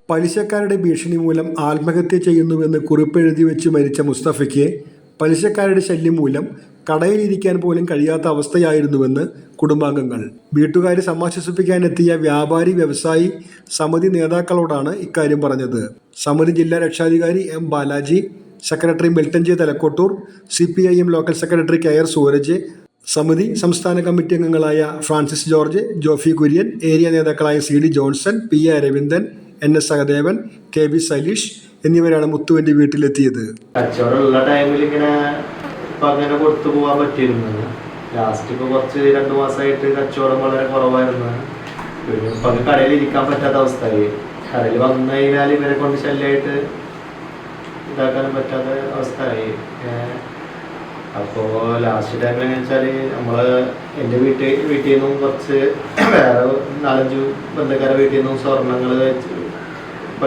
പലിശക്കാരുടെ ഭീഷണി മൂലം ആത്മഹത്യ ചെയ്യുന്നുവെന്ന് കുറിപ്പെഴുതി വെച്ച് മരിച്ച മുസ്തഫയ്ക്ക് പലിശക്കാരുടെ ശല്യം മൂലം കടയിലിരിക്കാൻ പോലും കഴിയാത്ത അവസ്ഥയായിരുന്നുവെന്ന് കുടുംബാംഗങ്ങൾ. വീട്ടുകാരെ സമാശ്വസിപ്പിക്കാനെത്തിയ വ്യാപാരി വ്യവസായി സമിതി നേതാക്കളോടാണ് ഇക്കാര്യം പറഞ്ഞത്. സമിതി ജില്ലാ രക്ഷാധികാരി M Balaji, secretary Milton J Thalakottoor, CPIM local secretary K R Sooraj, സമിതി സംസ്ഥാന കമ്മിറ്റി അംഗങ്ങളായ ഫ്രാൻസിസ് ജോർജ്, ജോഫി കുര്യൻ, ഏരിയ നേതാക്കളായ CD Johnson, PA Aravindan, NS Sahadevan, KB Saleesh എന്നിവരാണ് മുത്തുവിന്റെ വീട്ടിലെത്തിയത്. കച്ചവടമുള്ള ടൈമിൽ ഇങ്ങനെ അങ്ങനെ കൊടുത്തു പോകാൻ പറ്റിയിരുന്നു. ലാസ്റ്റ് ഇപ്പോൾ കുറച്ച് 2 മാസമായിട്ട് കച്ചവടം വളരെ കുറവായിരുന്നു. ഇപ്പം കടയിൽ ഇരിക്കാൻ പറ്റാത്ത അവസ്ഥയായി. കടയിൽ വന്നു കഴിഞ്ഞാൽ ഇവരെ കൊണ്ട് ശല്യമായിട്ട് ഇതാക്കാനും പറ്റാത്ത അവസ്ഥയായി. അപ്പോൾ ലാസ്റ്റ് ടൈമിൽ എങ്ങനെ വെച്ചാൽ എൻ്റെ വീട്ടിൽ നിന്നും കുറച്ച് വേറെ 4-5 ബന്ധുക്കാരെ വീട്ടിൽ നിന്നും സ്വർണ്ണങ്ങൾ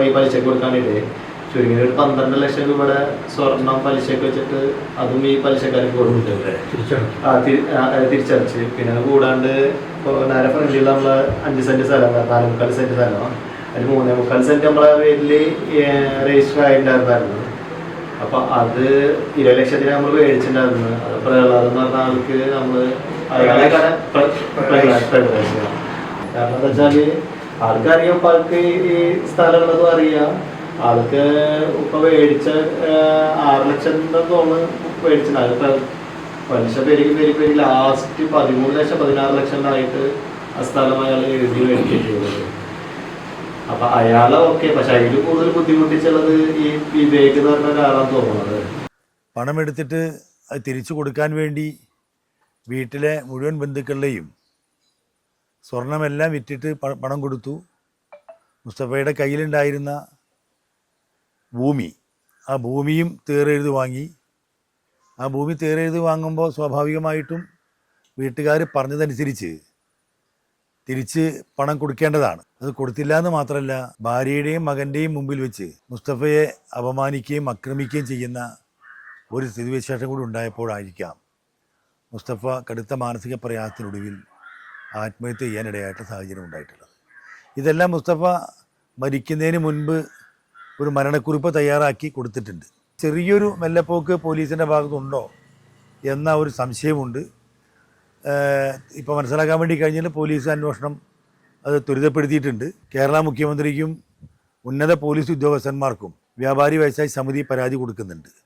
ഈ പലിശക്ക് കൊടുക്കാനില്ലേ, ചുരുങ്ങിയ ഒരു 12 ലക്ഷം രൂപയുടെ സ്വർണം പലിശക്ക് വെച്ചിട്ട് അതും ഈ പലിശക്കാർക്ക് കൊടുത്തിട്ടുണ്ട്. തിരിച്ചടച്ച്. പിന്നെ അത് കൂടാണ്ട് ഇപ്പോൾ നേരെ ഫ്രണ്ടിൽ നമ്മളെ 5 സെൻറ്റ് സ്ഥലം, 4.25 സെൻറ്റ് സ്ഥലമാണ്. അതിൽ 3.25 സെൻറ്റ് നമ്മളെ പേരിൽ രജിസ്റ്റർ ആയിട്ടുണ്ടായിരുന്നു. അപ്പോൾ അത് 20 ലക്ഷത്തിന് നമ്മൾ മേടിച്ചിട്ടുണ്ടായിരുന്നു. അത് പ്രഹ്ലാദെന്ന് പറഞ്ഞ ആൾക്ക് നമ്മൾ അയാളെ പ്രദേശമാണ്. കാരണം എന്താ വെച്ചാൽ ആൾക്കറിയാം, ഇപ്പം ആൾക്ക് ഈ സ്ഥലമുള്ളതും അറിയാം. ആൾക്ക് ഇപ്പം മേടിച്ച 6 ലക്ഷം തോന്നുന്നു മേടിച്ചിട്ടുണ്ടായിരുന്നു. പലിശ പെരുകി ലാസ്റ്റ് 13 ലക്ഷം 16 ലക്ഷം ആയിട്ട് ആ സ്ഥലം അയാൾ എഴുതി മേടിക്കുകയും ചെയ്തത്. അപ്പൊ അയാളെ ഓക്കെ, പക്ഷെ അതിൽ കൂടുതൽ ബുദ്ധിമുട്ടിച്ചുള്ളത് ഈ വിവേക് എന്ന് പറഞ്ഞ ഒരാളാണ് തോന്നുന്നത്. പണം എടുത്തിട്ട് അത് തിരിച്ചു കൊടുക്കാൻ വേണ്ടി വീട്ടിലെ മുഴുവൻ ബന്ധുക്കളുടെയും സ്വർണമെല്ലാം വിറ്റിട്ട് പണം കൊടുത്തു. മുസ്തഫയുടെ കയ്യിലുണ്ടായിരുന്ന ഭൂമി, ആ ഭൂമിയും തേറെഴുതി വാങ്ങി. ആ ഭൂമി തേറെഴുതി വാങ്ങുമ്പോൾ സ്വാഭാവികമായിട്ടും വീട്ടുകാർ പറഞ്ഞതനുസരിച്ച് തിരിച്ച് പണം കൊടുക്കേണ്ടതാണ്. അത് കൊടുത്തില്ല എന്ന് മാത്രമല്ല, ഭാര്യയുടെയും മകൻ്റെയും മുമ്പിൽ വെച്ച് മുസ്തഫയെ അപമാനിക്കുകയും ആക്രമിക്കുകയും ചെയ്യുന്ന ഒരു സ്ഥിതിവിശേഷം കൂടി ഉണ്ടായപ്പോഴായിരിക്കാം മുസ്തഫ കടുത്ത മാനസിക പ്രയാസത്തിനൊടുവിൽ ആത്മഹത്യ ചെയ്യാനിടയായിട്ട് സാഹചര്യം ഉണ്ടായിട്ടുള്ളത്. ഇതെല്ലാം മുസ്തഫ മരിക്കുന്നതിന് മുൻപ് ഒരു മരണക്കുറിപ്പ് തയ്യാറാക്കി കൊടുത്തിട്ടുണ്ട്. ചെറിയൊരു മെല്ലപ്പോക്ക് പോലീസിൻ്റെ ഭാഗത്തുണ്ടോ എന്ന ഒരു സംശയമുണ്ട്. ഇപ്പോൾ മനസ്സിലാക്കാൻ വേണ്ടി കഴിഞ്ഞാൽ പോലീസ് അന്വേഷണം അത് ത്വരിതപ്പെടുത്തിയിട്ടുണ്ട്. കേരള മുഖ്യമന്ത്രിക്കും ഉന്നത പോലീസ് ഉദ്യോഗസ്ഥന്മാർക്കും വ്യാപാരി വ്യവസായി സമിതി പരാതി കൊടുക്കുന്നുണ്ട്.